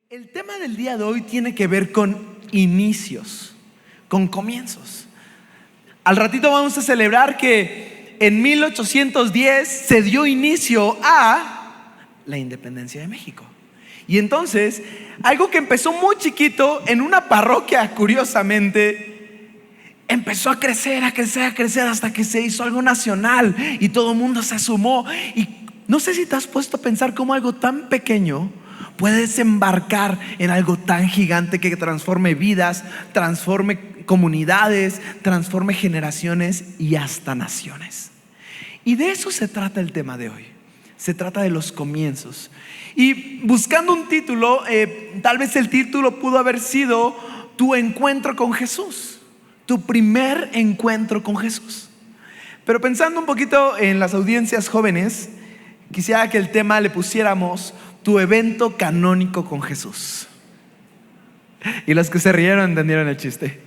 El tema del día de hoy tiene que ver con inicios, con comienzos. Al ratito vamos a celebrar que en 1810 se dio inicio a la independencia de México. Y entonces, algo que empezó muy chiquito en una parroquia, curiosamente, empezó a crecer hasta que se hizo algo nacional y todo el mundo se sumó. Y no sé si te has puesto a pensar cómo algo tan pequeño puede desembarcar en algo tan gigante que transforme vidas, transforme comunidades, transforme generaciones y hasta naciones. Y de eso se trata el tema de hoy. Se trata de los comienzos. Y buscando un título, tal vez el título pudo haber sido Tu encuentro con Jesús, tu primer encuentro con Jesús. Pero pensando un poquito en las audiencias jóvenes, quisiera que el tema le pusiéramos Tu evento canónico con Jesús. Y los que se rieron entendieron el chiste.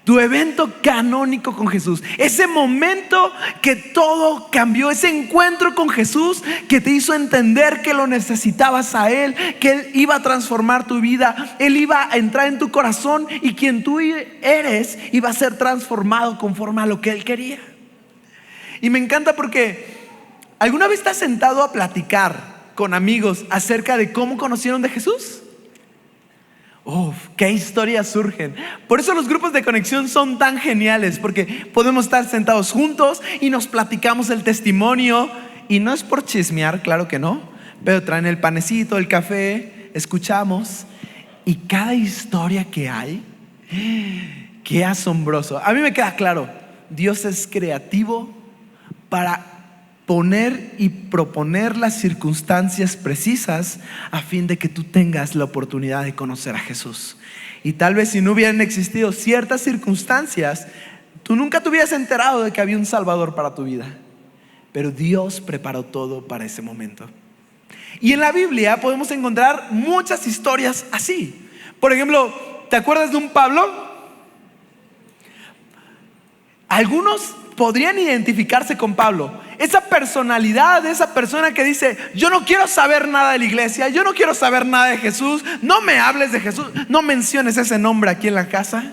Tu evento canónico con Jesús, ese momento que todo cambió, ese encuentro con Jesús que te hizo entender que lo necesitabas a Él, que Él iba a transformar tu vida, Él iba a entrar en tu corazón y quien tú eres iba a ser transformado conforme a lo que Él quería. Y me encanta porque ¿alguna vez te has sentado a platicar con amigos acerca de cómo conocieron de Jesús? Qué historias surgen. Por eso los grupos de conexión son tan geniales, porque podemos estar sentados juntos y nos platicamos el testimonio. Y no es por chismear, claro que no, pero traen el panecito, el café, escuchamos. Y cada historia que hay, qué asombroso. A mí me queda claro, Dios es creativo para poner y proponer las circunstancias precisas a fin de que tú tengas la oportunidad de conocer a Jesús. Y tal vez si no hubieran existido ciertas circunstancias, tú nunca te hubieras enterado de que había un Salvador para tu vida. Pero Dios preparó todo para ese momento. Y en la Biblia podemos encontrar muchas historias así. Por ejemplo, ¿te acuerdas de un Pablo? Algunos podrían identificarse con Pablo. Esa personalidad de esa persona que dice: yo no quiero saber nada de la iglesia, yo no quiero saber nada de Jesús, no me hables de Jesús, no menciones ese nombre aquí en la casa.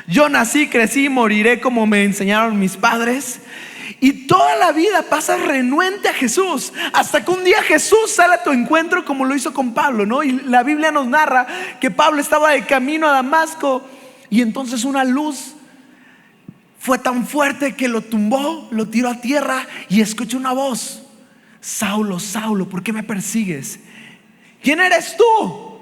Yo nací, crecí, moriré como me enseñaron mis padres. Y toda la vida pasas renuente a Jesús, hasta que un día Jesús sale a tu encuentro, como lo hizo con Pablo, ¿no? Y la Biblia nos narra que Pablo estaba de camino a Damasco y entonces una luz fue tan fuerte que lo tumbó, lo tiró a tierra y escuchó una voz: Saulo, Saulo, ¿por qué me persigues? ¿Quién eres tú?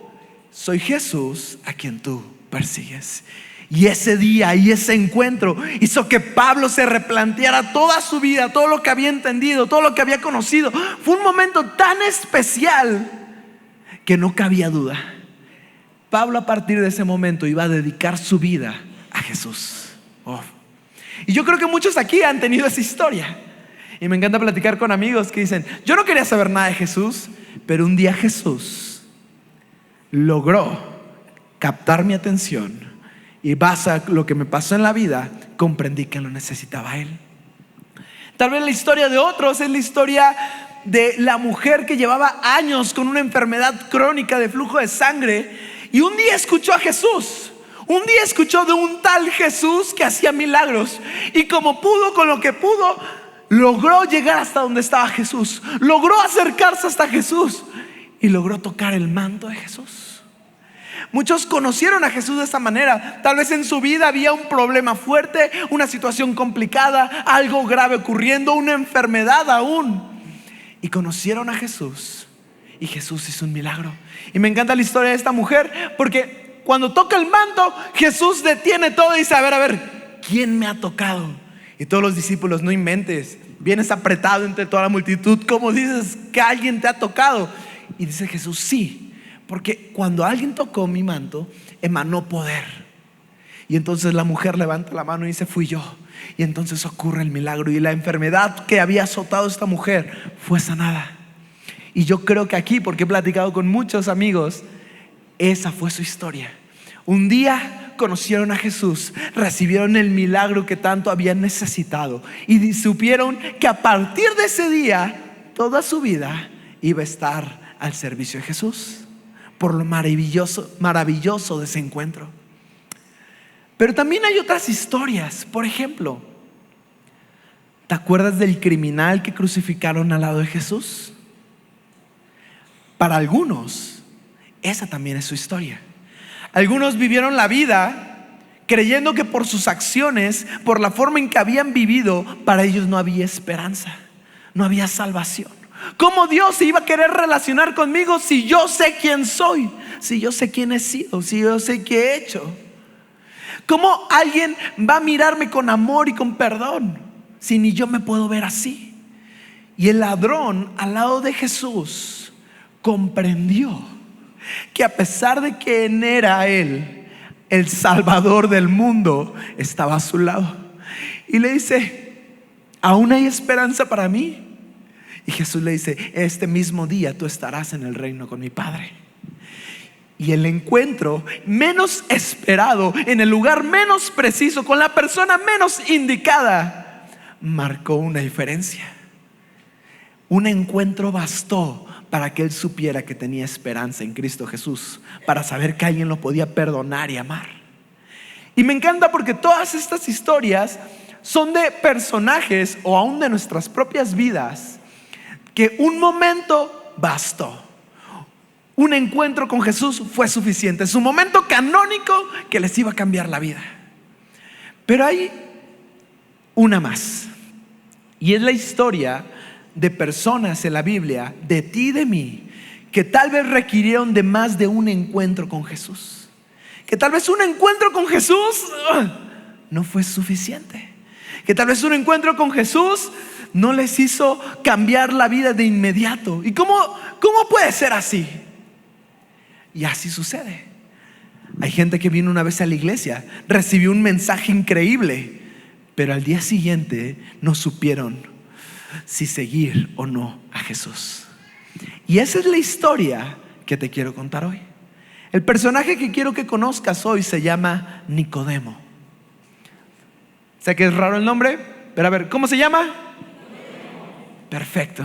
Soy Jesús a quien tú persigues. Y ese día y ese encuentro hizo que Pablo se replanteara toda su vida, todo lo que había entendido, todo lo que había conocido. Fue un momento tan especial que no cabía duda. Pablo a partir de ese momento iba a dedicar su vida a Jesús. Y yo creo que muchos aquí han tenido esa historia. Y me encanta platicar con amigos que dicen: yo no quería saber nada de Jesús, pero un día Jesús logró captar mi atención y base a lo que me pasó en la vida, comprendí que lo necesitaba a Él. Tal vez la historia de otros es la historia de la mujer que llevaba años con una enfermedad crónica de flujo de sangre y un día escuchó a Jesús. Un día escuchó de un tal Jesús que hacía milagros y como pudo, con lo que pudo, logró llegar hasta donde estaba Jesús. Logró acercarse hasta Jesús y logró tocar el manto de Jesús. Muchos conocieron a Jesús de esta manera. Tal vez en su vida había un problema fuerte, una situación complicada, algo grave ocurriendo, una enfermedad aún. Y conocieron a Jesús y Jesús hizo un milagro. Y me encanta la historia de esta mujer porque cuando toca el manto, Jesús detiene todo y dice: a ver, ¿quién me ha tocado? Y todos los discípulos: no inventes, vienes apretado entre toda la multitud, ¿cómo dices que alguien te ha tocado? Y dice Jesús: sí, porque cuando alguien tocó mi manto, emanó poder. Y entonces la mujer levanta la mano y dice: fui yo. Y entonces ocurre el milagro y la enfermedad que había azotado a esta mujer fue sanada. Y yo creo que aquí, porque he platicado con muchos amigos, esa fue su historia. Un día conocieron a Jesús, recibieron el milagro que tanto habían necesitado y supieron que a partir de ese día toda su vida iba a estar al servicio de Jesús. por lo maravilloso de ese encuentro. Pero también hay otras historias. Por ejemplo, ¿te acuerdas del criminal que crucificaron al lado de Jesús? Para algunos, esa también es su historia. Algunos vivieron la vida creyendo que por sus acciones, por la forma en que habían vivido, para ellos no había esperanza, no había salvación. ¿Cómo Dios se iba a querer relacionar conmigo si yo sé quién soy? Si yo sé quién he sido, si yo sé qué he hecho. ¿Cómo alguien va a mirarme con amor y con perdón si ni yo me puedo ver así? Y el ladrón al lado de Jesús comprendió que a pesar de que era él el Salvador del mundo, estaba a su lado. Y le dice: ¿aún hay esperanza para mí? Y Jesús le dice: este mismo día tú estarás en el reino con mi Padre. Y el encuentro menos esperado, en el lugar menos preciso, con la persona menos indicada, marcó una diferencia. Un encuentro bastó para que él supiera que tenía esperanza en Cristo Jesús, para saber que alguien lo podía perdonar y amar. Y me encanta porque todas estas historias son de personajes o aún de nuestras propias vidas, que un momento bastó. Un encuentro con Jesús fue suficiente. Su momento canónico que les iba a cambiar la vida. Pero hay una más, y es la historia de personas en la Biblia, de ti y de mí, que tal vez requirieron de más de un encuentro con Jesús. Que tal vez un encuentro con Jesús no fue suficiente. Que tal vez un encuentro con Jesús no les hizo cambiar la vida de inmediato. ¿Y cómo puede ser así? Y así sucede. Hay gente que vino una vez a la iglesia, recibió un mensaje increíble, pero al día siguiente no supieron si seguir o no a Jesús. Y esa es la historia que te quiero contar hoy. El personaje que quiero que conozcas hoy se llama Nicodemo. Sé que es raro el nombre, pero a ver, ¿cómo se llama? Perfecto.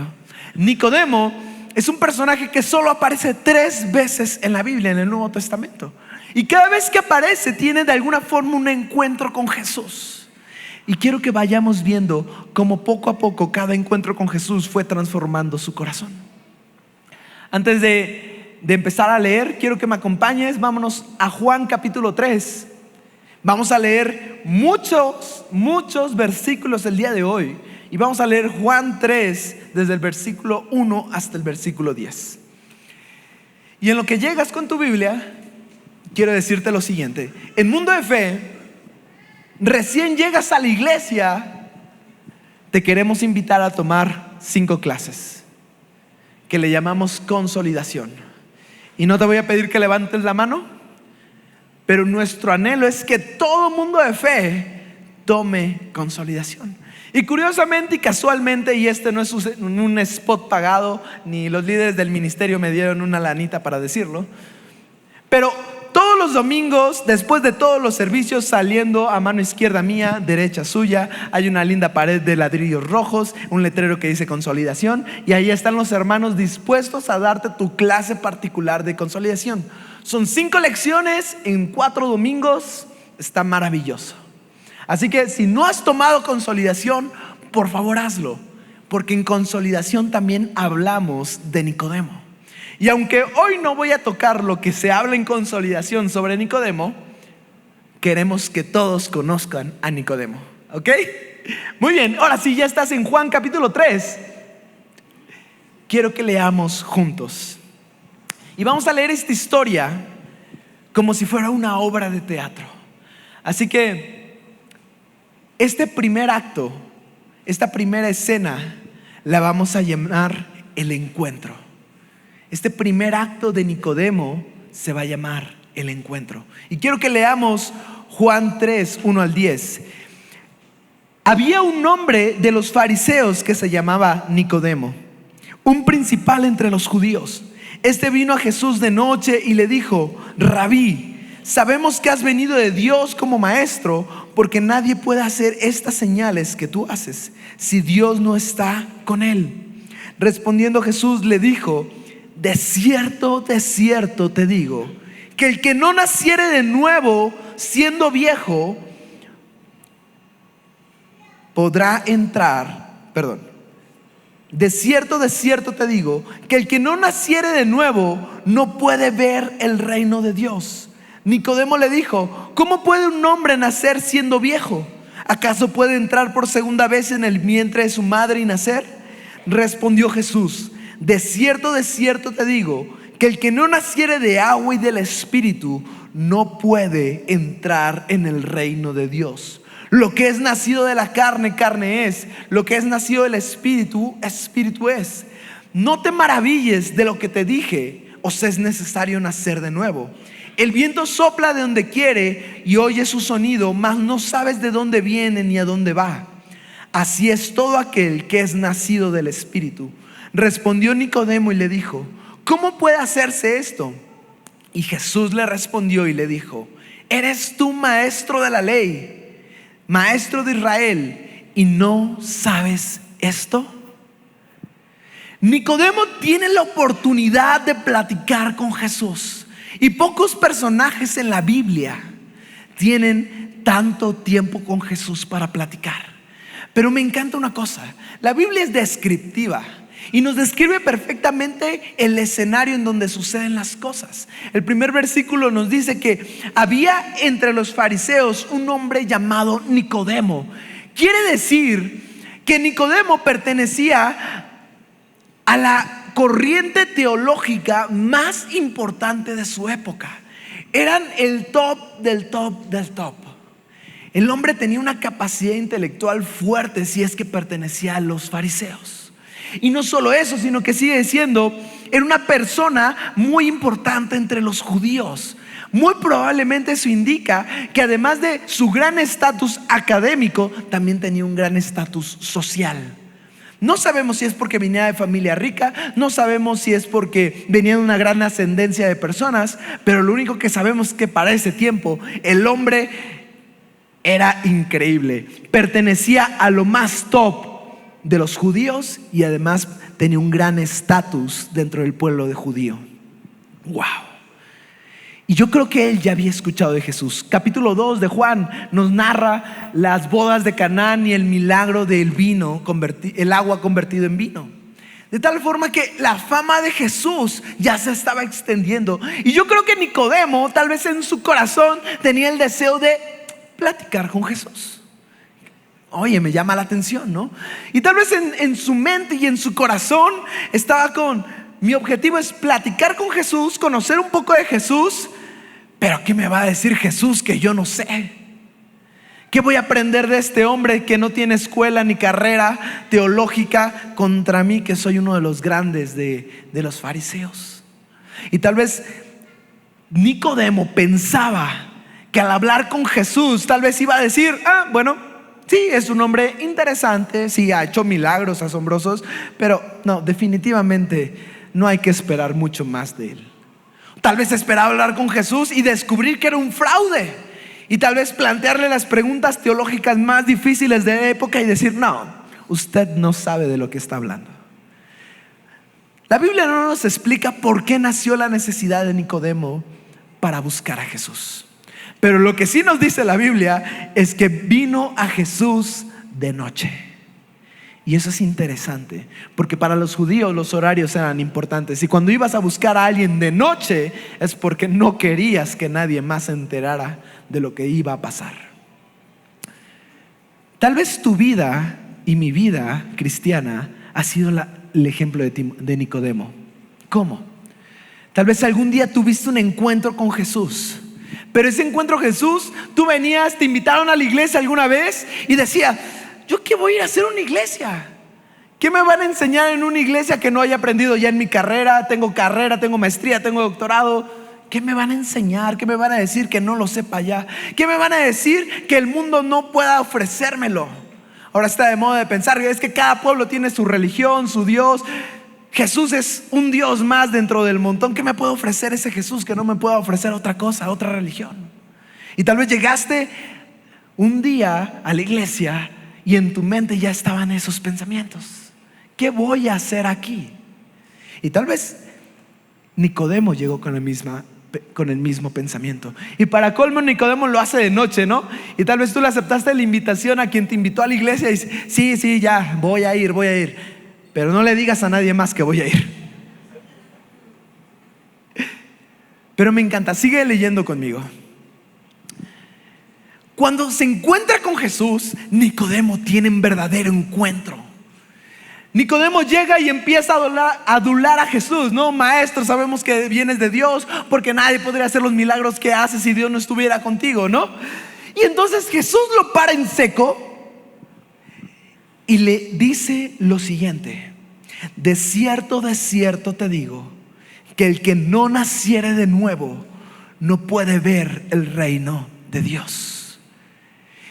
Nicodemo es un personaje que solo aparece 3 veces en la Biblia, en el Nuevo Testamento. Y cada vez que aparece tiene de alguna forma un encuentro con Jesús. Y quiero que vayamos viendo cómo poco a poco cada encuentro con Jesús fue transformando su corazón. Antes de empezar a leer, quiero que me acompañes. Vámonos a Juan capítulo 3. Vamos a leer muchos versículos el día de hoy. Y vamos a leer Juan 3 desde el versículo 1 hasta el versículo 10. Y en lo que llegas con tu Biblia, quiero decirte lo siguiente. En Mundo de Fe, recién llegas a la iglesia, te queremos invitar a tomar 5 clases que le llamamos consolidación. Y no te voy a pedir que levantes la mano, pero nuestro anhelo es que todo Mundo de Fe tome consolidación. Y curiosamente y casualmente, y este no es un spot pagado, ni los líderes del ministerio me dieron una lanita para decirlo, pero todos los domingos, después de todos los servicios, saliendo a mano izquierda mía, derecha suya, hay una linda pared de ladrillos rojos, un letrero que dice consolidación, y ahí están los hermanos dispuestos a darte tu clase particular de consolidación. Son 5 lecciones en 4 domingos, está maravilloso. Así que si no has tomado consolidación, por favor hazlo, porque en consolidación también hablamos de Nicodemo. Y aunque hoy no voy a tocar lo que se habla en consolidación sobre Nicodemo, queremos que todos conozcan a Nicodemo, ¿ok? Muy bien, ahora sí, ya estás en Juan capítulo 3. Quiero que leamos juntos. Y vamos a leer esta historia como si fuera una obra de teatro. Así que este primer acto, esta primera escena, la vamos a llamar el encuentro. Este primer acto de Nicodemo se va a llamar el encuentro. Y quiero que leamos Juan 3, 1 al 10. Había un hombre de los fariseos que se llamaba Nicodemo, un principal entre los judíos. Este vino a Jesús de noche y le dijo: Rabí, sabemos que has venido de Dios como maestro, porque nadie puede hacer estas señales que tú haces si Dios no está con él. Respondiendo Jesús le dijo: de cierto te digo, que el que no naciere de nuevo siendo viejo, podrá entrar, de cierto te digo, que el que no naciere de nuevo no puede ver el reino de Dios. Nicodemo le dijo: ¿cómo puede un hombre nacer siendo viejo? ¿Acaso puede entrar por segunda vez en el vientre de su madre y nacer? Respondió Jesús: de cierto te digo, que el que no naciere de agua y del Espíritu no puede entrar en el reino de Dios. Lo que es nacido de la carne, carne es. Lo que es nacido del Espíritu, Espíritu es. No te maravilles de lo que te dije, os es necesario nacer de nuevo. El viento sopla de donde quiere y oyes su sonido, mas no sabes de dónde viene ni a dónde va. Así es todo aquel que es nacido del Espíritu. Respondió Nicodemo y le dijo: ¿cómo puede hacerse esto? Y Jesús le respondió y le dijo: ¿eres tú maestro de la ley, maestro de Israel, y no sabes esto? Nicodemo tiene la oportunidad de platicar con Jesús, y pocos personajes en la Biblia tienen tanto tiempo con Jesús para platicar. Pero me encanta una cosa: la Biblia es descriptiva y nos describe perfectamente el escenario en donde suceden las cosas. El primer versículo nos dice que había entre los fariseos un hombre llamado Nicodemo. Quiere decir que Nicodemo pertenecía a la corriente teológica más importante de su época. Eran el top del top del top. El hombre tenía una capacidad intelectual fuerte si es que pertenecía a los fariseos. Y no solo eso, sino que sigue diciendo, era una persona muy importante entre los judíos. Muy probablemente eso indica que además de su gran estatus académico, también tenía un gran estatus social. No sabemos si es porque venía de familia rica, no sabemos si es porque venía de una gran ascendencia de personas, pero lo único que sabemos es que para ese tiempo el hombre era increíble. Pertenecía a lo más top de los judíos y además tenía un gran estatus dentro del pueblo de judío. Wow. Y yo creo que él ya había escuchado de Jesús. Capítulo 2 de Juan nos narra las bodas de Canaán y el milagro del vino, el agua convertido en vino. De tal forma que la fama de Jesús ya se estaba extendiendo. Y yo creo que Nicodemo, tal vez en su corazón, tenía el deseo de platicar con Jesús. Oye, me llama la atención, ¿no? Y tal vez en su mente y en su corazón estaba mi objetivo es platicar con Jesús, conocer un poco de Jesús. Pero ¿qué me va a decir Jesús que yo no sé? ¿Qué voy a aprender de este hombre que no tiene escuela ni carrera teológica contra mí, que soy uno de los grandes de los fariseos? Y tal vez Nicodemo pensaba que al hablar con Jesús tal vez iba a decir: bueno, sí, es un hombre interesante, sí, ha hecho milagros asombrosos, pero no, definitivamente no hay que esperar mucho más de él. Tal vez esperaba hablar con Jesús y descubrir que era un fraude, y tal vez plantearle las preguntas teológicas más difíciles de la época y decir: no, usted no sabe de lo que está hablando. La Biblia no nos explica por qué nació la necesidad de Nicodemo para buscar a Jesús. Pero lo que sí nos dice la Biblia es que vino a Jesús de noche. Y eso es interesante, porque para los judíos los horarios eran importantes. Y cuando ibas a buscar a alguien de noche, es porque no querías que nadie más se enterara de lo que iba a pasar. Tal vez tu vida y mi vida cristiana ha sido el ejemplo de Nicodemo. ¿Cómo? Tal vez algún día tuviste un encuentro con Jesús, pero ese encuentro con Jesús, tú venías, te invitaron a la iglesia alguna vez y decías: ¿yo qué voy a ir a hacer una iglesia? ¿Qué me van a enseñar en una iglesia que no haya aprendido ya en mi carrera? Tengo maestría, tengo doctorado. ¿Qué me van a enseñar? ¿Qué me van a decir que no lo sepa ya? ¿Qué me van a decir que el mundo no pueda ofrecérmelo? Ahora está de moda de pensar que es que cada pueblo tiene su religión, su Dios. Jesús es un Dios más dentro del montón. ¿Qué me puede ofrecer ese Jesús que no me pueda ofrecer otra cosa, otra religión? Y tal vez llegaste un día a la iglesia y en tu mente ya estaban esos pensamientos. ¿Qué voy a hacer aquí? Y tal vez Nicodemo llegó con el mismo pensamiento. Y para colmo, Nicodemo lo hace de noche, ¿no? Y tal vez tú le aceptaste la invitación a quien te invitó a la iglesia y dices, sí, ya, voy a ir. Pero no le digas a nadie más que voy a ir. Pero me encanta, sigue leyendo conmigo. Cuando se encuentra con Jesús, Nicodemo tiene un verdadero encuentro. Nicodemo llega y empieza a adular a Jesús, ¿no? Maestro, sabemos que vienes de Dios, porque nadie podría hacer los milagros que haces si Dios no estuviera contigo, ¿no? Y entonces Jesús lo para en seco y le dice lo siguiente: de cierto te digo, que el que no naciere de nuevo no puede ver el reino de Dios.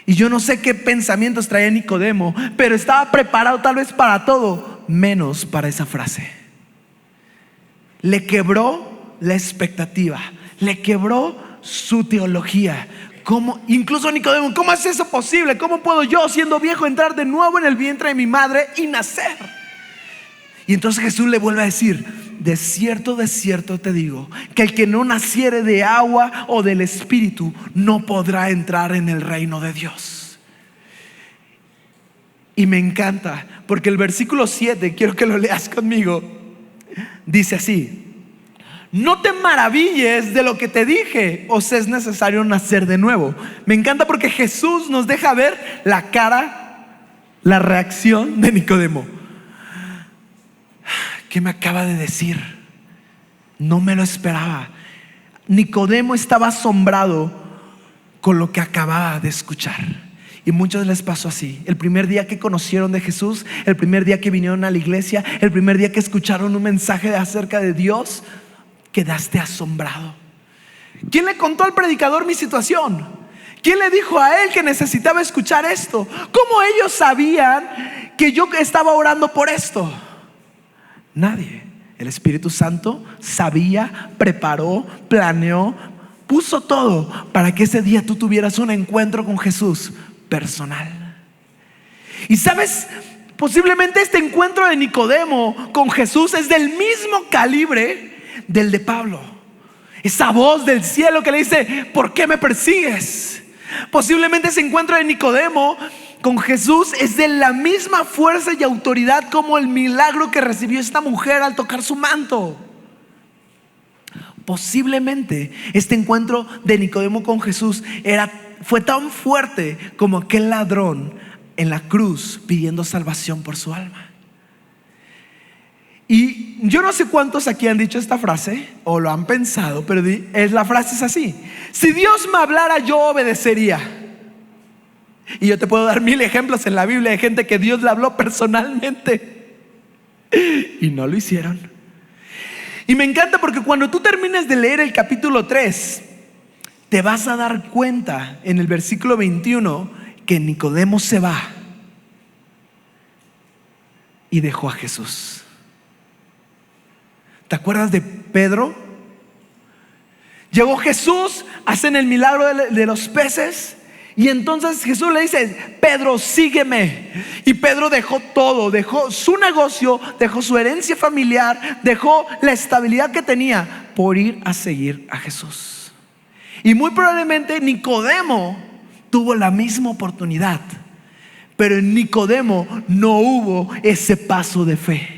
Y yo no sé qué pensamientos traía Nicodemo, pero estaba preparado tal vez para todo, menos para esa frase. Le quebró la expectativa, le quebró su teología. Incluso Nicodemo, ¿cómo es eso posible? ¿Cómo puedo yo, siendo viejo, entrar de nuevo en el vientre de mi madre y nacer? Y entonces Jesús le vuelve a decir: de cierto te digo, que el que no naciere de agua o del Espíritu no podrá entrar en el reino de Dios. Y me encanta, porque el versículo 7, quiero que lo leas conmigo, dice así: no te maravilles de lo que te dije, os es necesario nacer de nuevo. Me encanta porque Jesús nos deja ver la reacción de Nicodemo. ¿Qué me acaba de decir? No me lo esperaba. Nicodemo estaba asombrado con lo que acababa de escuchar. Y muchos les pasó así. El primer día que conocieron de Jesús, el primer día que vinieron a la iglesia, el primer día que escucharon un mensaje acerca de Dios, quedaste asombrado. ¿Quién le contó al predicador mi situación? ¿Quién le dijo a él que necesitaba escuchar esto? ¿Cómo ellos sabían que yo estaba orando por esto? Nadie. El Espíritu Santo sabía, preparó, planeó, puso todo para que ese día tú tuvieras un encuentro con Jesús personal. Y sabes, posiblemente este encuentro de Nicodemo con Jesús es del mismo calibre del de Pablo. Esa voz del cielo que le dice: ¿por qué me persigues? Posiblemente ese encuentro de Nicodemo con Jesús es de la misma fuerza y autoridad como el milagro que recibió esta mujer al tocar su manto. Posiblemente este encuentro de Nicodemo con Jesús fue tan fuerte como aquel ladrón en la cruz pidiendo salvación por su alma. Y yo no sé cuántos aquí han dicho esta frase o lo han pensado, pero la frase es así: si Dios me hablara, yo obedecería. Y yo te puedo dar 1000 ejemplos en la Biblia de gente que Dios le habló personalmente y no lo hicieron. Y me encanta porque cuando tú termines de leer el capítulo 3, te vas a dar cuenta en el versículo 21 que Nicodemo se va y dejó a Jesús. ¿Te acuerdas de Pedro? Llegó Jesús, hacen el milagro de los peces. Y entonces Jesús le dice: Pedro, sígueme. Y Pedro dejó todo, dejó su negocio, dejó su herencia familiar, dejó la estabilidad que tenía por ir a seguir a Jesús. Y muy probablemente Nicodemo tuvo la misma oportunidad, pero en Nicodemo no hubo ese paso de fe.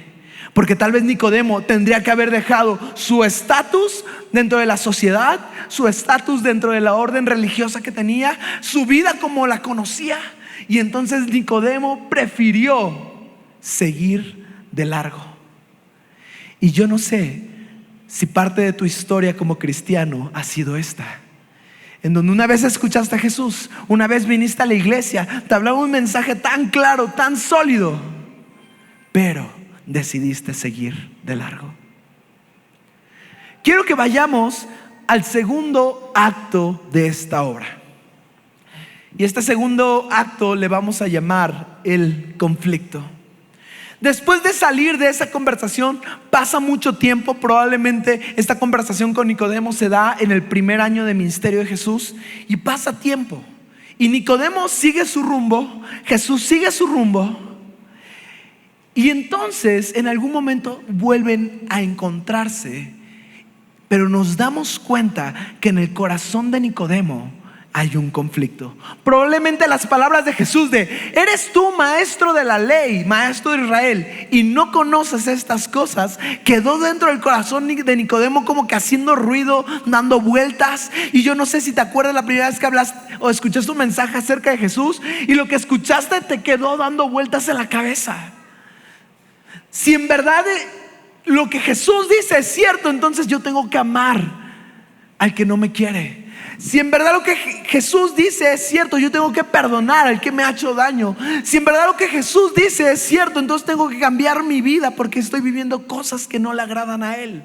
Porque tal vez Nicodemo tendría que haber dejado su estatus dentro de la sociedad, su estatus dentro de la orden religiosa que tenía, su vida como la conocía. Y entonces Nicodemo prefirió seguir de largo. Y yo no sé si parte de tu historia como cristiano ha sido esta, en donde una vez escuchaste a Jesús, una vez viniste a la iglesia, te hablaba un mensaje tan claro, tan sólido, pero decidiste seguir de largo. Quiero que vayamos al segundo acto de esta obra. Y este segundo acto le vamos a llamar el conflicto. Después de salir de esa conversación, pasa mucho tiempo. Probablemente esta conversación con Nicodemo se da en el primer año de ministerio de Jesús. Y pasa tiempo. Y Nicodemo sigue su rumbo, Jesús sigue su rumbo. Y entonces en algún momento vuelven a encontrarse pero nos damos cuenta que en el corazón de Nicodemo hay un conflicto. Probablemente las palabras de Jesús de: eres tú maestro de la ley, maestro de Israel, y no conoces estas cosas, quedó dentro del corazón de Nicodemo como que haciendo ruido, dando vueltas. Y yo no sé si te acuerdas la primera vez que hablaste o escuchaste un mensaje acerca de Jesús, y lo que escuchaste te quedó dando vueltas en la cabeza. Si en verdad lo que Jesús dice es cierto, entonces yo tengo que amar al que no me quiere. Si en verdad lo que Jesús dice es cierto, yo tengo que perdonar al que me ha hecho daño. Si en verdad lo que Jesús dice es cierto, entonces tengo que cambiar mi vida porque estoy viviendo cosas que no le agradan a Él.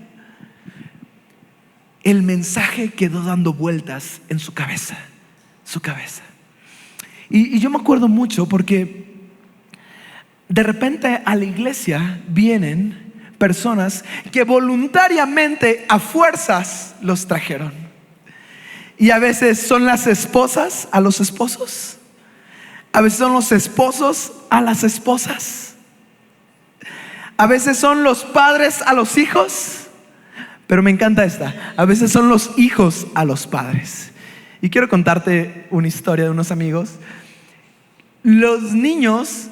El mensaje quedó dando vueltas en su cabeza. Y yo me acuerdo mucho porque de repente a la iglesia vienen personas que voluntariamente a fuerzas los trajeron. Y a veces son las esposas a los esposos, a veces son los esposos a las esposas, a veces son los padres a los hijos, pero me encanta esta: a veces son los hijos a los padres. Y quiero contarte una historia de unos amigos. Los niños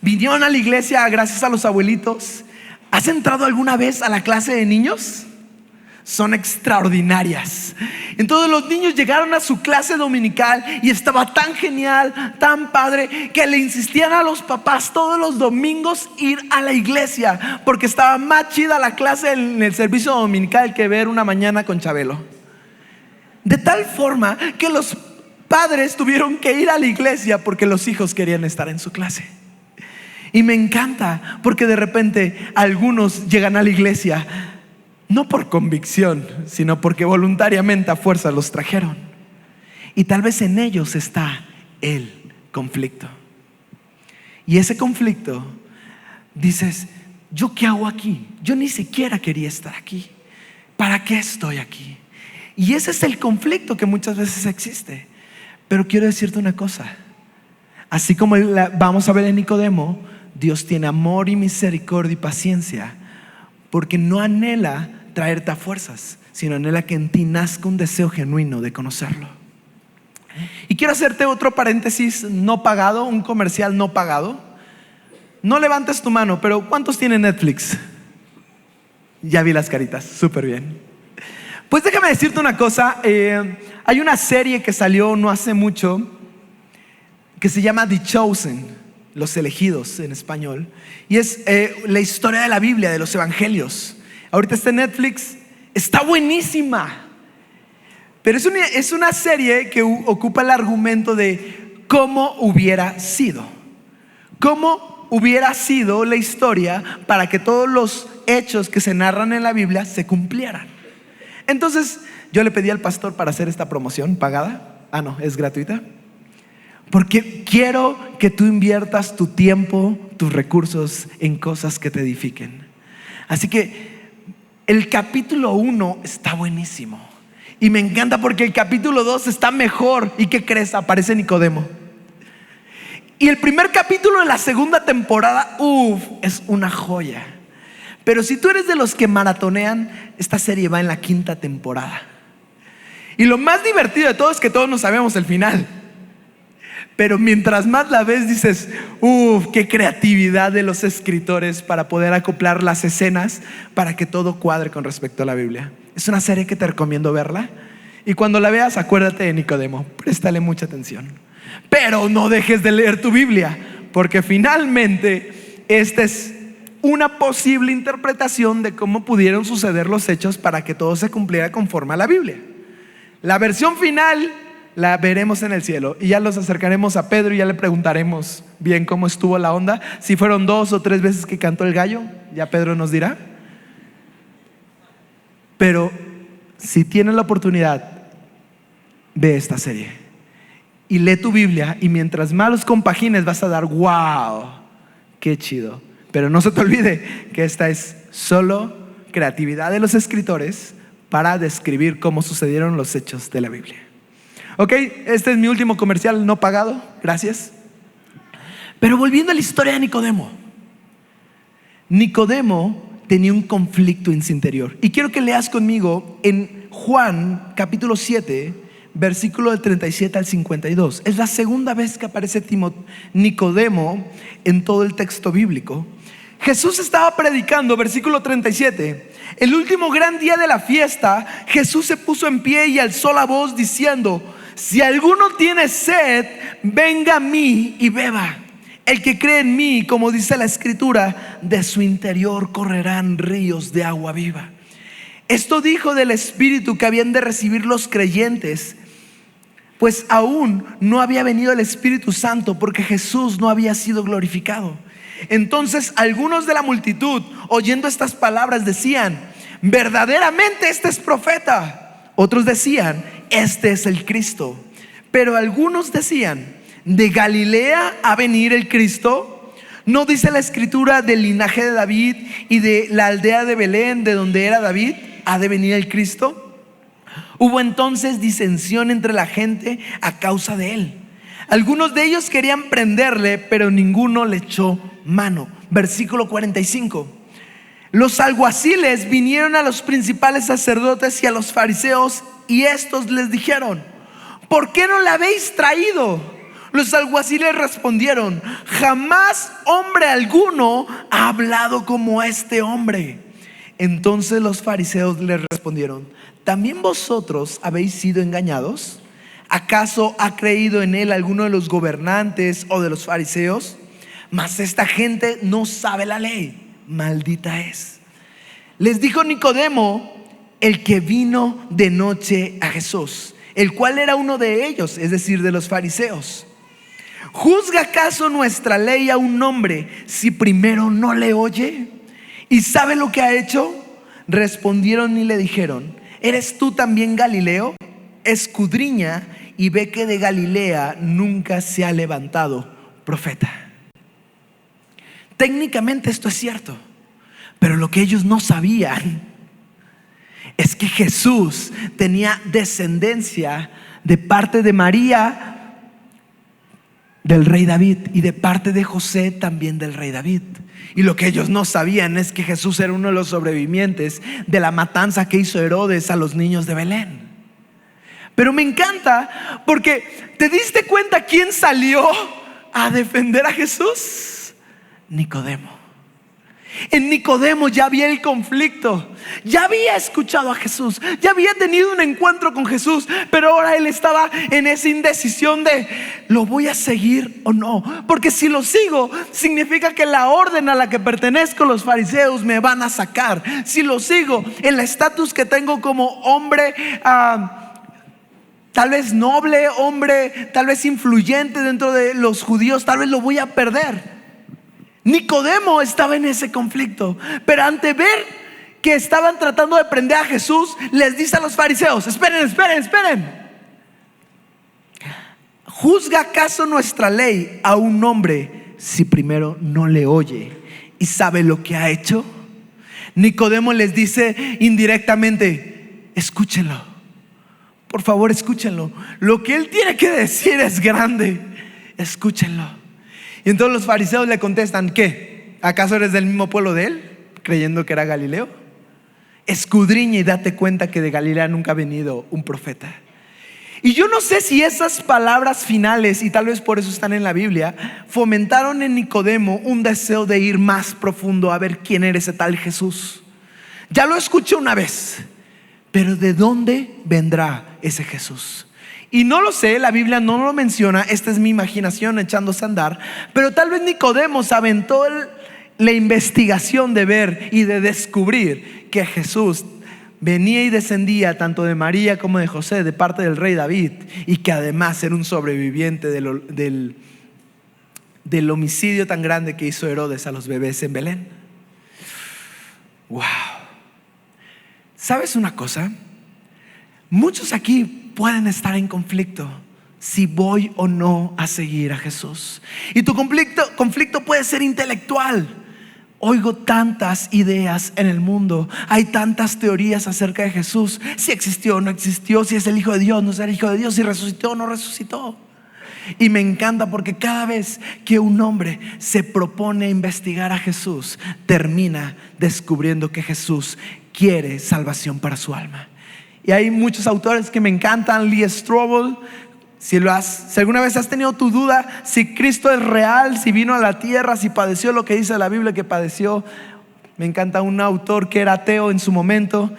vinieron a la iglesia gracias a los abuelitos. ¿Has entrado alguna vez a la clase de niños? Son extraordinarias. Entonces los niños llegaron a su clase dominical y estaba tan genial, tan padre, que le insistían a los papás todos los domingos ir a la iglesia, porque estaba más chida la clase en el servicio dominical que ver una mañana con Chabelo. De tal forma que los padres tuvieron que ir a la iglesia porque los hijos querían estar en su clase. Y me encanta porque de repente algunos llegan a la iglesia no por convicción, sino porque voluntariamente a fuerza los trajeron. Y tal vez en ellos está el conflicto. Y ese conflicto, dices: ¿yo qué hago aquí? Yo ni siquiera quería estar aquí. ¿Para qué estoy aquí? Y ese es el conflicto que muchas veces existe. Pero quiero decirte una cosa: así como vamos a ver en Nicodemo, Dios tiene amor y misericordia y paciencia, porque no anhela traerte a fuerzas, sino anhela que en ti nazca un deseo genuino de conocerlo. Y quiero hacerte otro paréntesis no pagado, un comercial no pagado. No levantes tu mano, pero ¿cuántos tienen Netflix? Ya vi las caritas, súper bien. Pues déjame decirte una cosa. Hay una serie que salió no hace mucho que se llama The Chosen, Los Elegidos en español, y es la historia de la Biblia, de los evangelios. Ahorita está en Netflix, está buenísima. Pero es una serie que ocupa el argumento de cómo hubiera sido. Cómo hubiera sido la historia para que todos los hechos que se narran en la Biblia se cumplieran. Entonces yo le pedí al pastor para hacer esta promoción pagada. No, es gratuita. Porque quiero que tú inviertas tu tiempo, tus recursos en cosas que te edifiquen. Así que el capítulo 1 está buenísimo. Y me encanta porque el capítulo 2 está mejor. ¿Y qué crees? Aparece Nicodemo. Y el primer capítulo de la segunda temporada, es una joya. Pero si tú eres de los que maratonean, esta serie va en la 5ª temporada. Y lo más divertido de todo es que todos no sabemos el final. Pero mientras más la ves dices: qué creatividad de los escritores para poder acoplar las escenas para que todo cuadre con respecto a la Biblia. Es una serie que te recomiendo verla. Y cuando la veas, acuérdate de Nicodemo. Préstale mucha atención. Pero no dejes de leer tu Biblia, porque finalmente esta es una posible interpretación de cómo pudieron suceder los hechos para que todo se cumpliera conforme a la Biblia. La versión final la veremos en el cielo y ya los acercaremos a Pedro y ya le preguntaremos bien cómo estuvo la onda. Si fueron 2 o 3 veces que cantó el gallo, ya Pedro nos dirá. Pero si tienes la oportunidad, ve esta serie y lee tu Biblia, y mientras más los compagines vas a dar: wow, qué chido. Pero no se te olvide que esta es solo creatividad de los escritores para describir cómo sucedieron los hechos de la Biblia. Ok, este es mi último comercial no pagado, gracias. Pero volviendo a la historia de Nicodemo. Nicodemo tenía un conflicto en su interior. Y quiero que leas conmigo en Juan capítulo 7, versículo del 37 al 52. Es la segunda vez que aparece Nicodemo en todo el texto bíblico. Jesús estaba predicando, versículo 37. El último gran día de la fiesta, Jesús se puso en pie y alzó la voz diciendo: si alguno tiene sed, venga a mí y beba. El que cree en mí, como dice la escritura, de su interior correrán ríos de agua viva. Esto dijo del Espíritu que habían de recibir los creyentes, pues aún no había venido el Espíritu Santo, porque Jesús no había sido glorificado. Entonces algunos de la multitud, oyendo estas palabras, decían: verdaderamente este es profeta. Otros decían: este es el Cristo. Pero algunos decían: ¿de Galilea ha venir el Cristo? ¿No dice la escritura del linaje de David y de la aldea de Belén, de donde era David, ha de venir el Cristo? Hubo entonces disensión entre la gente a causa de él. Algunos de ellos querían prenderle, pero ninguno le echó mano. Versículo 45. Los alguaciles vinieron a los principales sacerdotes y a los fariseos, y estos les dijeron: ¿por qué no la habéis traído? Los alguaciles respondieron: jamás hombre alguno ha hablado como este hombre. Entonces los fariseos les respondieron: ¿también vosotros habéis sido engañados? ¿Acaso ha creído en él alguno de los gobernantes o de los fariseos? Mas esta gente no sabe la ley, maldita es. Les dijo Nicodemo, el que vino de noche a Jesús, el cual era uno de ellos, es decir, de los fariseos: ¿juzga acaso nuestra ley a un hombre si primero no le oye? ¿Y sabe lo que ha hecho? Respondieron y le dijeron: ¿eres tú también Galileo? Escudriña y ve que de Galilea nunca se ha levantado profeta. Técnicamente esto es cierto, pero lo que ellos no sabían es que Jesús tenía descendencia de parte de María, del rey David, y de parte de José, también del rey David. Y lo que ellos no sabían es que Jesús era uno de los sobrevivientes de la matanza que hizo Herodes a los niños de Belén. Pero me encanta porque ¿te diste cuenta quién salió a defender a Jesús? Nicodemo. En Nicodemo ya había el conflicto, ya había escuchado a Jesús, ya había tenido un encuentro con Jesús, pero ahora él estaba en esa indecisión de: ¿lo voy a seguir o no? Porque si lo sigo, significa que la orden a la que pertenezco, los fariseos, me van a sacar. Si lo sigo, el estatus que tengo como hombre, tal vez noble, hombre, tal vez influyente dentro de los judíos, tal vez lo voy a perder. Nicodemo estaba en ese conflicto, pero ante ver que estaban tratando de prender a Jesús, les dice a los fariseos: esperen. ¿Juzga acaso nuestra ley a un hombre si primero no le oye y sabe lo que ha hecho? Nicodemo les dice indirectamente: escúchenlo, por favor, escúchenlo. Lo que él tiene que decir es grande, escúchenlo. Y entonces los fariseos le contestan: ¿qué? ¿Acaso eres del mismo pueblo de él, creyendo que era Galileo? Escudriña y date cuenta que de Galilea nunca ha venido un profeta. Y yo no sé si esas palabras finales, y tal vez por eso están en la Biblia, fomentaron en Nicodemo un deseo de ir más profundo a ver quién era ese tal Jesús. Ya lo escuché una vez, pero ¿de dónde vendrá ese Jesús? Y no lo sé, la Biblia no lo menciona, esta es mi imaginación echándose a andar, pero tal vez Nicodemo se aventó la investigación de ver y de descubrir que Jesús venía y descendía tanto de María como de José, de parte del rey David, y que además era un sobreviviente del homicidio tan grande que hizo Herodes a los bebés en Belén. Wow. ¿Sabes una cosa? Muchos aquí pueden estar en conflicto si voy o no a seguir a Jesús. Y tu conflicto puede ser intelectual. Oigo tantas ideas en el mundo, hay tantas teorías acerca de Jesús: si existió o no existió, si es el Hijo de Dios, no es el Hijo de Dios, si resucitó o no resucitó. Y me encanta porque cada vez que un hombre se propone investigar a Jesús, termina descubriendo que Jesús quiere salvación para su alma. Y hay muchos autores que me encantan. Lee Strobel. Si alguna vez has tenido tu duda si Cristo es real, si vino a la tierra, si padeció lo que dice la Biblia que padeció, me encanta un autor que era ateo en su momento,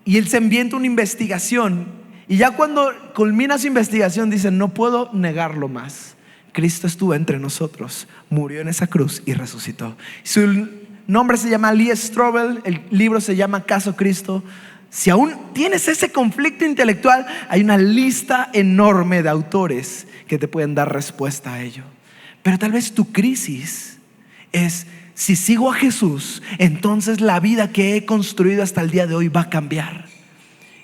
y él se ambienta una investigación, y ya cuando culmina su investigación dice: no puedo negarlo más. Cristo estuvo entre nosotros, murió en esa cruz y resucitó. Su nombre se llama Lee Strobel, el libro se llama Caso Cristo. Si aún tienes ese conflicto intelectual, hay una lista enorme de autores que te pueden dar respuesta a ello. Pero tal vez tu crisis es: si sigo a Jesús, entonces la vida que he construido hasta el día de hoy va a cambiar.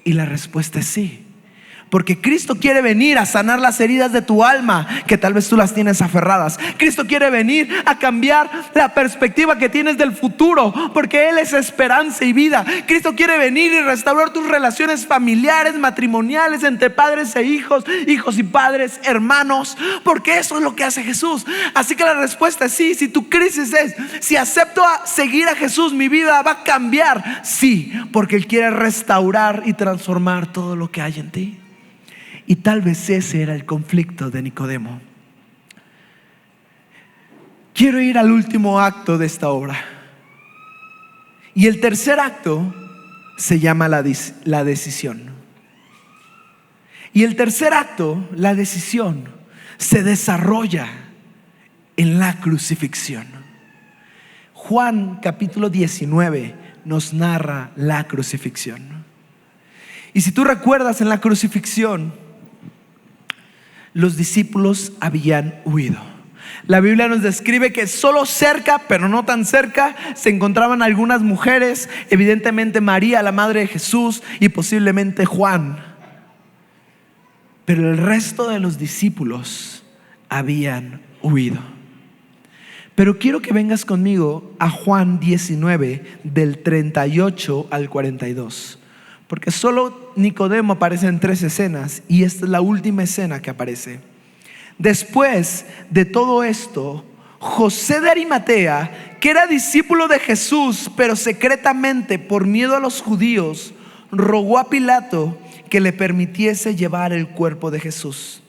Y la respuesta es sí. Porque Cristo quiere venir a sanar las heridas de tu alma, que tal vez tú las tienes aferradas. Cristo quiere venir a cambiar la perspectiva que tienes del futuro, porque Él es esperanza y vida. Cristo quiere venir y restaurar tus relaciones familiares, matrimoniales, entre padres e hijos, hijos y padres, hermanos, porque eso es lo que hace Jesús. Así que la respuesta es sí. Si tu crisis es: si acepto a seguir a Jesús, mi vida va a cambiar. Sí, porque Él quiere restaurar y transformar todo lo que hay en ti. Y tal vez ese era el conflicto de Nicodemo. Quiero ir al último acto de esta obra. Y el tercer acto se llama la decisión. Y el tercer acto, la decisión, se desarrolla en la crucifixión. Juan capítulo 19 nos narra la crucifixión. Y si tú recuerdas, en la crucifixión los discípulos habían huido. La Biblia nos describe que solo cerca, pero no tan cerca, se encontraban algunas mujeres, evidentemente María, la madre de Jesús, y posiblemente Juan. Pero el resto de los discípulos habían huido. Pero quiero que vengas conmigo a Juan 19, del 38 al 42. Porque solo Nicodemo aparece en 3 escenas, y esta es la última escena que aparece. Después de todo esto, José de Arimatea, que era discípulo de Jesús, pero secretamente por miedo a los judíos, rogó a Pilato que le permitiese llevar el cuerpo de Jesús.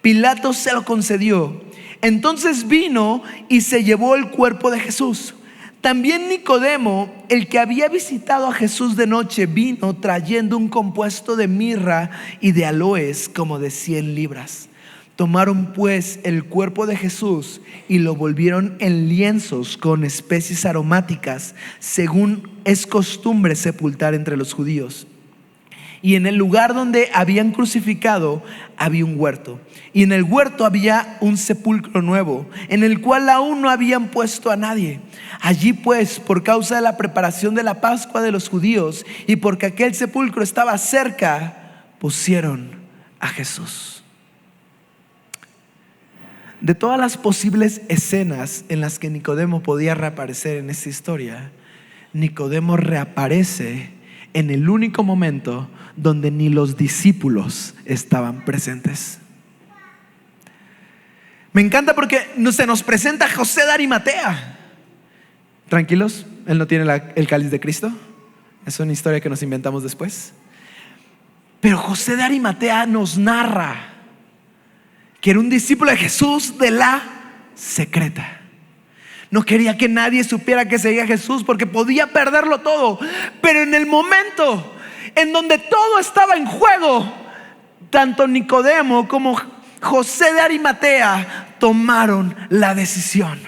Pilato se lo concedió. Entonces vino y se llevó el cuerpo de Jesús. También Nicodemo, el que había visitado a Jesús de noche, vino trayendo un compuesto de mirra y de aloes como de 100 libras. Tomaron pues el cuerpo de Jesús y lo volvieron en lienzos con especies aromáticas, según es costumbre sepultar entre los judíos. Y en el lugar donde habían crucificado había un huerto, y en el huerto había un sepulcro nuevo, en el cual aún no habían puesto a nadie. Allí pues, por causa de la preparación de la Pascua de los judíos, y porque aquel sepulcro estaba cerca, pusieron a Jesús. De todas las posibles escenas en las que Nicodemo podía reaparecer en esta historia, Nicodemo reaparece en el único momento donde ni los discípulos estaban presentes. Me encanta porque se nos presenta a José de Arimatea. Tranquilos, él no tiene el cáliz de Cristo. Es una historia que nos inventamos después. Pero José de Arimatea nos narra que era un discípulo de Jesús de la secreta. No quería que nadie supiera que seguía a Jesús porque podía perderlo todo. Pero en el momento en donde todo estaba en juego, tanto Nicodemo como José de Arimatea tomaron la decisión.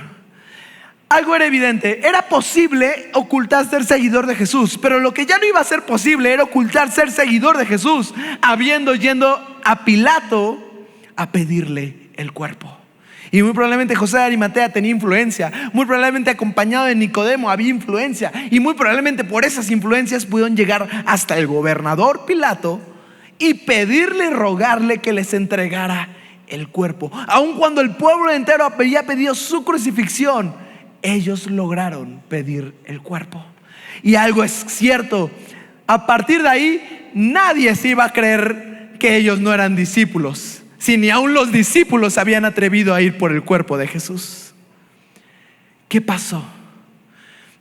Algo era evidente: era posible ocultar ser seguidor de Jesús, pero lo que ya no iba a ser posible era ocultar ser seguidor de Jesús, habiendo yendo a Pilato a pedirle el cuerpo. Y muy probablemente José de Arimatea tenía influencia, muy probablemente acompañado de Nicodemo había influencia, y muy probablemente por esas influencias pudieron llegar hasta el gobernador Pilato y pedirle y rogarle que les entregara el cuerpo. Aun cuando el pueblo entero había pedido su crucifixión, ellos lograron pedir el cuerpo. Y algo es cierto: a partir de ahí nadie se iba a creer que ellos no eran discípulos. si ni aún los discípulos se habían atrevido a ir por el cuerpo de Jesús? ¿Qué pasó?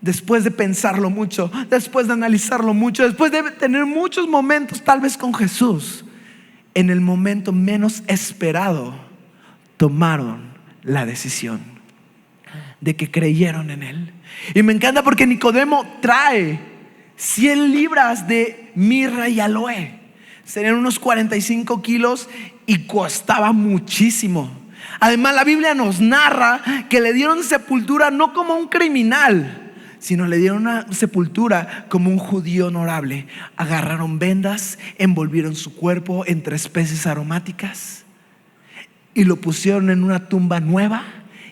Después de pensarlo mucho, después de analizarlo mucho, después de tener muchos momentos tal vez con Jesús, en el momento menos esperado tomaron la decisión de que creyeron en Él. Y me encanta porque Nicodemo trae 100 libras de mirra y aloe. Serían unos 45 kilos y costaba muchísimo. Además, la Biblia nos narra que le dieron sepultura no como un criminal, sino le dieron una sepultura como un judío honorable. Agarraron vendas, envolvieron su cuerpo entre especies aromáticas y lo pusieron en una tumba nueva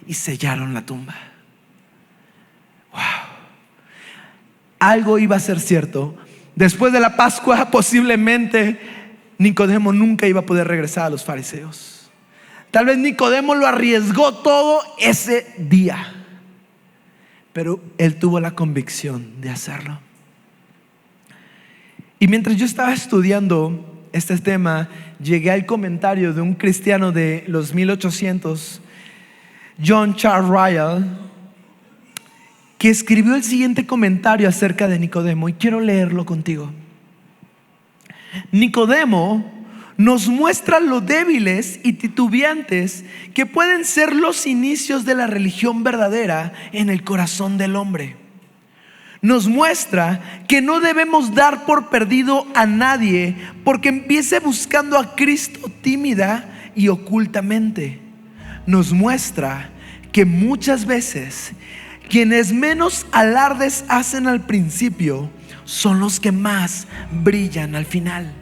y sellaron la tumba. Wow. Algo iba a ser cierto. Después de la Pascua, posiblemente Nicodemo nunca iba a poder regresar a los fariseos. Tal vez Nicodemo lo arriesgó todo ese día, pero él tuvo la convicción de hacerlo. Y mientras yo estaba estudiando este tema, llegué al comentario de un cristiano de los 1800, John Charles Ryle, que escribió el siguiente comentario acerca de Nicodemo, y quiero leerlo contigo. Nicodemo nos muestra lo débiles y titubeantes que pueden ser los inicios de la religión verdadera en el corazón del hombre. Nos muestra que no debemos dar por perdido a nadie porque empiece buscando a Cristo tímida y ocultamente. Nos muestra que muchas veces quienes menos alardes hacen al principio son los que más brillan al final.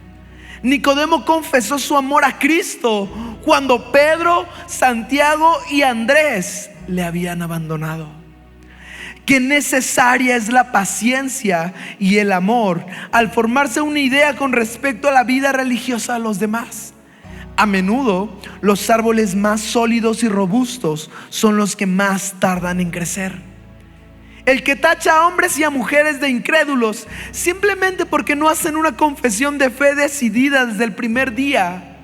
Nicodemo confesó su amor a Cristo cuando Pedro, Santiago y Andrés le habían abandonado. Qué necesaria es la paciencia y el amor al formarse una idea con respecto a la vida religiosa de los demás. A menudo los árboles más sólidos y robustos son los que más tardan en crecer. El que tacha a hombres y a mujeres de incrédulos simplemente porque no hacen una confesión de fe decidida desde el primer día,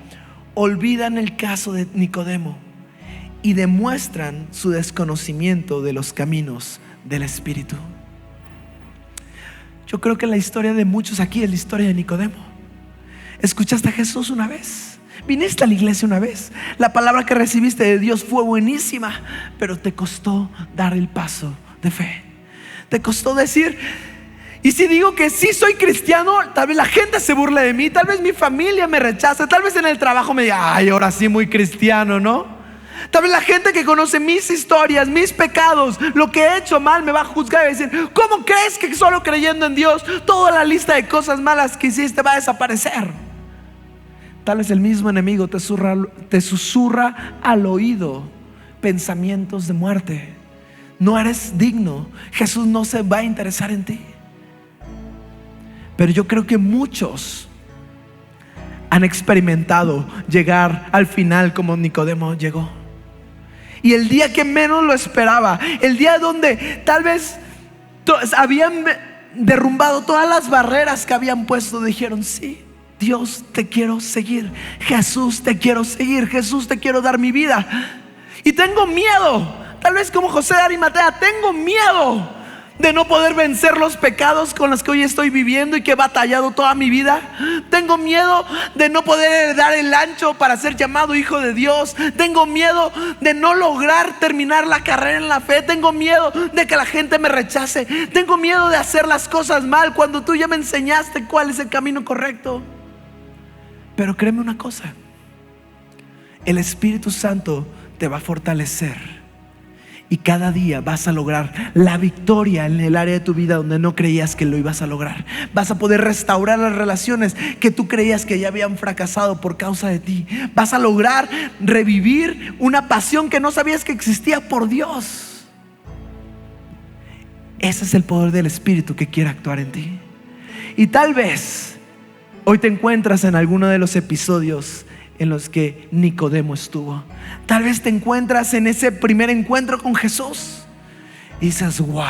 olvidan el caso de Nicodemo y demuestran su desconocimiento de los caminos del Espíritu. Yo creo que la historia de muchos aquí es la historia de Nicodemo. ¿Escuchaste a Jesús una vez? ¿Viniste a la iglesia una vez? La palabra que recibiste de Dios fue buenísima, pero te costó dar el paso de fe. Te costó decir, y si digo que sí soy cristiano, tal vez la gente se burle de mí, tal vez mi familia me rechace, tal vez en el trabajo me diga, ay, ahora sí muy cristiano, ¿no? Tal vez la gente que conoce mis historias, mis pecados, lo que he hecho mal, me va a juzgar y decir, ¿cómo crees que solo creyendo en Dios toda la lista de cosas malas que hiciste va a desaparecer? Tal vez el mismo enemigo te susurra al oído pensamientos de muerte. No eres digno, Jesús no se va a interesar en ti. Pero yo creo que muchos han experimentado llegar al final como Nicodemo llegó. Y el día que menos lo esperaba, el día donde tal vez habían derrumbado todas las barreras que habían puesto, dijeron, sí, Dios, te quiero seguir. Jesús, te quiero seguir. Jesús, te quiero dar mi vida. Y tengo miedo, tal vez como José de Arimatea, tengo miedo de no poder vencer los pecados con los que hoy estoy viviendo y que he batallado toda mi vida. Tengo miedo de no poder dar el ancho para ser llamado hijo de Dios. Tengo miedo de no lograr terminar la carrera en la fe. Tengo miedo de que la gente me rechace. Tengo miedo de hacer las cosas mal cuando tú ya me enseñaste cuál es el camino correcto. Pero créeme una cosa, el Espíritu Santo te va a fortalecer. Y cada día vas a lograr la victoria en el área de tu vida donde no creías que lo ibas a lograr. Vas a poder restaurar las relaciones que tú creías que ya habían fracasado por causa de ti. Vas a lograr revivir una pasión que no sabías que existía por Dios. Ese es el poder del Espíritu que quiere actuar en ti. Y tal vez hoy te encuentras en alguno de los episodios en los que Nicodemo estuvo. Tal vez te encuentras en ese primer encuentro con Jesús y dices, wow,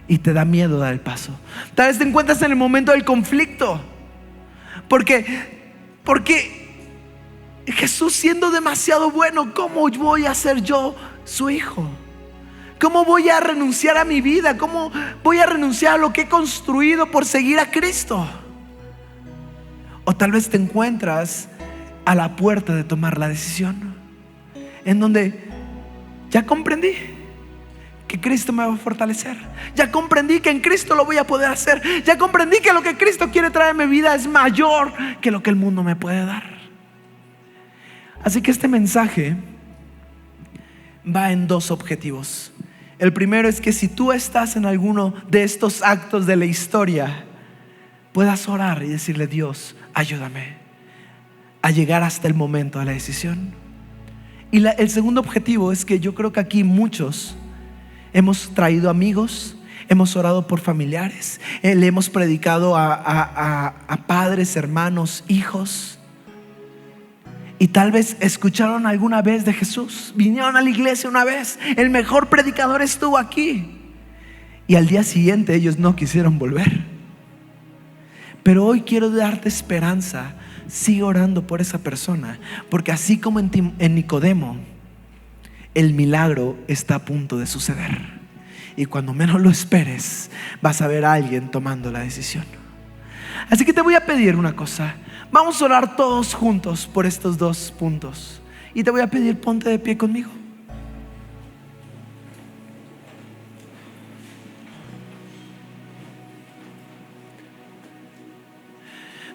y te da miedo dar el paso. Tal vez te encuentras en el momento del conflicto porque Jesús siendo demasiado bueno, ¿cómo voy a ser yo su hijo? ¿Cómo voy a renunciar a mi vida? ¿Cómo voy a renunciar a lo que he construido por seguir a Cristo? O tal vez te encuentras a la puerta de tomar la decisión, en donde ya comprendí que Cristo me va a fortalecer. Ya comprendí que en Cristo lo voy a poder hacer. Ya comprendí que lo que Cristo quiere traer en mi vida es mayor que lo que el mundo me puede dar. Así que este mensaje va en dos objetivos. El primero es que si tú estás en alguno de estos actos de la historia, puedas orar y decirle: Dios, ayúdame a llegar hasta el momento de la decisión. Y el segundo objetivo es que yo creo que aquí muchos hemos traído amigos, hemos orado por familiares, le hemos predicado a padres, hermanos, hijos, y tal vez escucharon alguna vez de Jesús, vinieron a la iglesia una vez, el mejor predicador estuvo aquí, y al día siguiente ellos no quisieron volver. Pero hoy quiero darte esperanza. Sigue orando por esa persona, porque así como en Nicodemo, el milagro está a punto de suceder, y cuando menos lo esperes vas a ver a alguien tomando la decisión. Así que te voy a pedir una cosa. Vamos a orar todos juntos por estos dos puntos, y te voy a pedir: ponte de pie conmigo.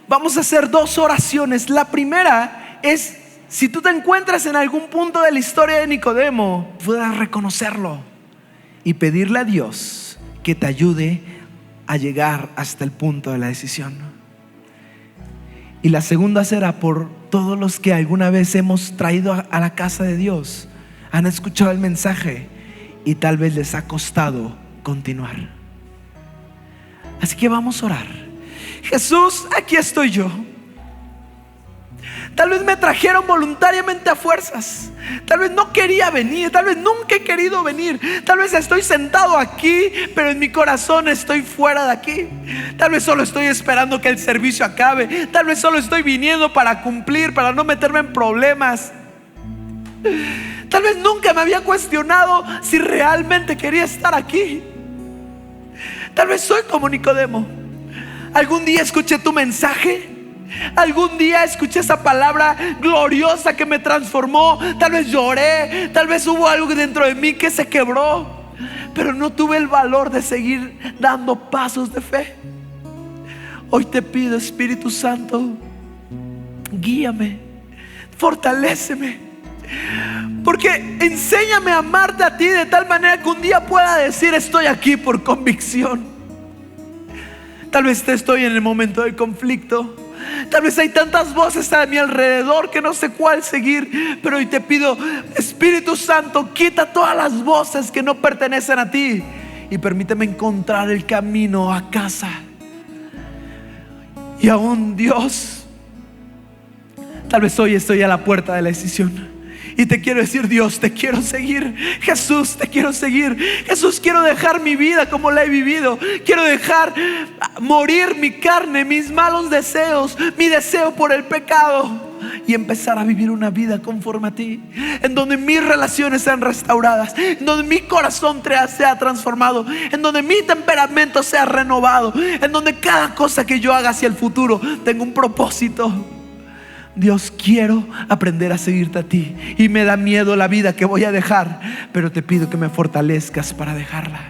Vamos a hacer dos oraciones. La primera es: si tú te encuentras en algún punto de la historia de Nicodemo, puedas reconocerlo y pedirle a Dios que te ayude a llegar hasta el punto de la decisión. Y la segunda será por todos los que alguna vez hemos traído a la casa de Dios, han escuchado el mensaje y tal vez les ha costado continuar. Así que vamos a orar. Jesús, aquí estoy yo. Tal vez me trajeron voluntariamente a fuerzas. Tal vez no quería venir. Tal vez nunca he querido venir. Tal vez estoy sentado aquí, pero en mi corazón estoy fuera de aquí. Tal vez solo estoy esperando que el servicio acabe. Tal vez solo estoy viniendo para cumplir, para no meterme en problemas. Tal vez nunca me había cuestionado si realmente quería estar aquí. Tal vez soy como Nicodemo. Algún día escuché tu mensaje, algún día escuché esa palabra gloriosa que me transformó. Tal vez lloré, tal vez hubo algo dentro de mí que se quebró, pero no tuve el valor de seguir dando pasos de fe. Hoy te pido, Espíritu Santo, guíame, fortaléceme, porque enséñame a amarte a ti de tal manera que un día pueda decir: estoy aquí por convicción. Tal vez estoy en el momento del conflicto. Tal vez hay tantas voces a mi alrededor que no sé cuál seguir. Pero hoy te pido, Espíritu Santo, quita todas las voces que no pertenecen a ti y permíteme encontrar el camino a casa. Y aún, Dios, tal vez hoy estoy a la puerta de la decisión y te quiero decir: Dios, te quiero seguir. Jesús, te quiero seguir. Jesús, quiero dejar mi vida como la he vivido. Quiero dejar morir mi carne, mis malos deseos, mi deseo por el pecado, y empezar a vivir una vida conforme a ti, en donde mis relaciones sean restauradas, en donde mi corazón sea transformado, en donde mi temperamento sea renovado, en donde cada cosa que yo haga hacia el futuro tenga un propósito. Dios, quiero aprender a seguirte a ti, y me da miedo la vida que voy a dejar, pero te pido que me fortalezcas para dejarla.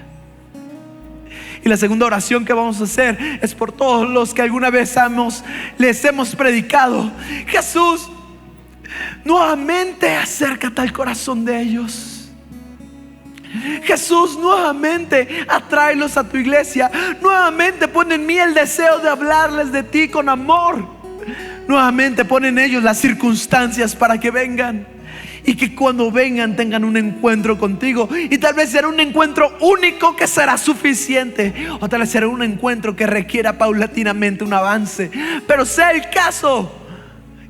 Y la segunda oración que vamos a hacer es por todos los que alguna vez les hemos predicado. Jesús, nuevamente acércate al corazón de ellos. Jesús, nuevamente atráelos a tu iglesia. Nuevamente pon en mí el deseo de hablarles de ti con amor. Nuevamente pon en ellos las circunstancias para que vengan, y que cuando vengan tengan un encuentro contigo. Y tal vez será un encuentro único que será suficiente, o tal vez será un encuentro que requiera paulatinamente un avance. Pero sea el caso,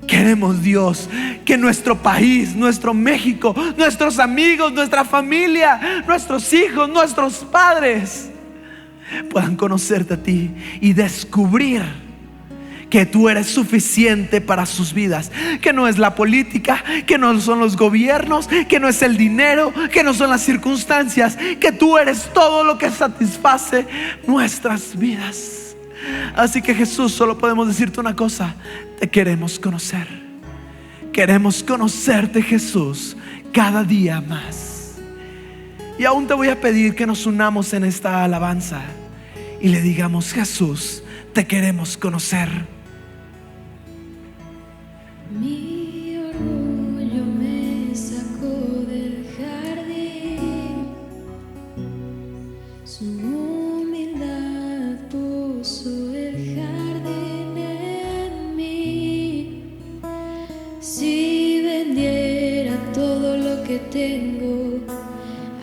queremos, Dios, que nuestro país, nuestro México, nuestros amigos, nuestra familia, nuestros hijos, nuestros padres puedan conocerte a ti y descubrir que tú eres suficiente para sus vidas, que no es la política, que no son los gobiernos, que no es el dinero, que no son las circunstancias, que tú eres todo lo que satisface nuestras vidas. Así que Jesús, solo podemos decirte una cosa: te queremos conocer. Queremos conocerte, Jesús, cada día más. Y aún te voy a pedir que nos unamos en esta alabanza y le digamos: Jesús, te queremos conocer. Mi orgullo me sacó del jardín, su humildad puso el jardín en mí. Si vendiera todo lo que tengo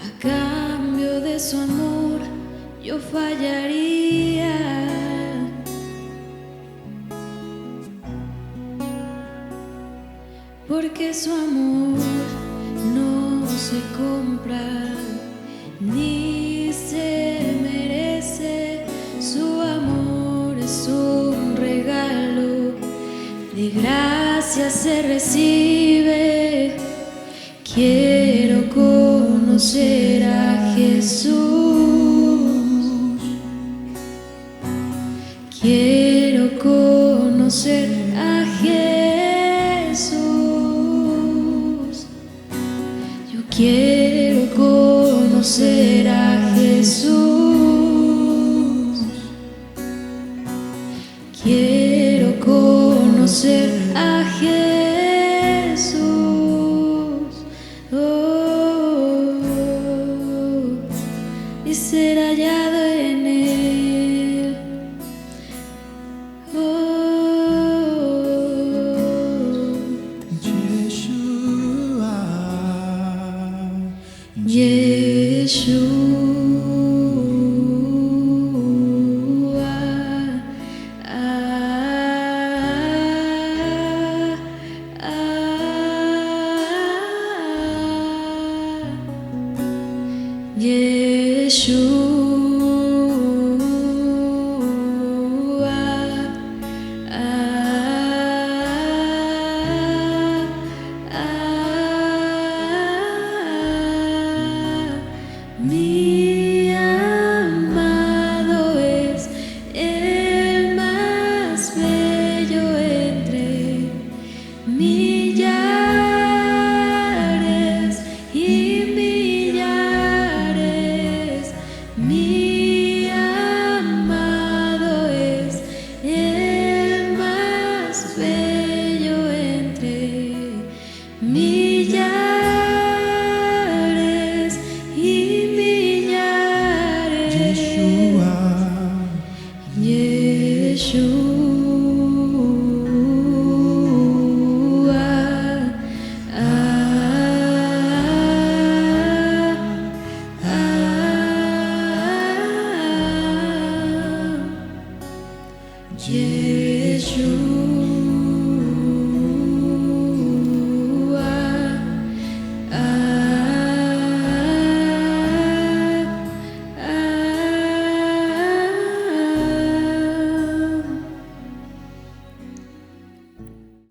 a cambio de su amor, yo fallaría. Porque su amor no se compra ni se merece. Su amor es un regalo, de gracia se recibe. Quiero conocer a Jesús. Quiero conocer a Jesús. Yo quiero conocer a Jesús. Quiero conocer a Jesús. Y ser hallado en Él. Mi amado es el más bello entre millares y millares. Mi amado es el más bello entre millares. Yeshua.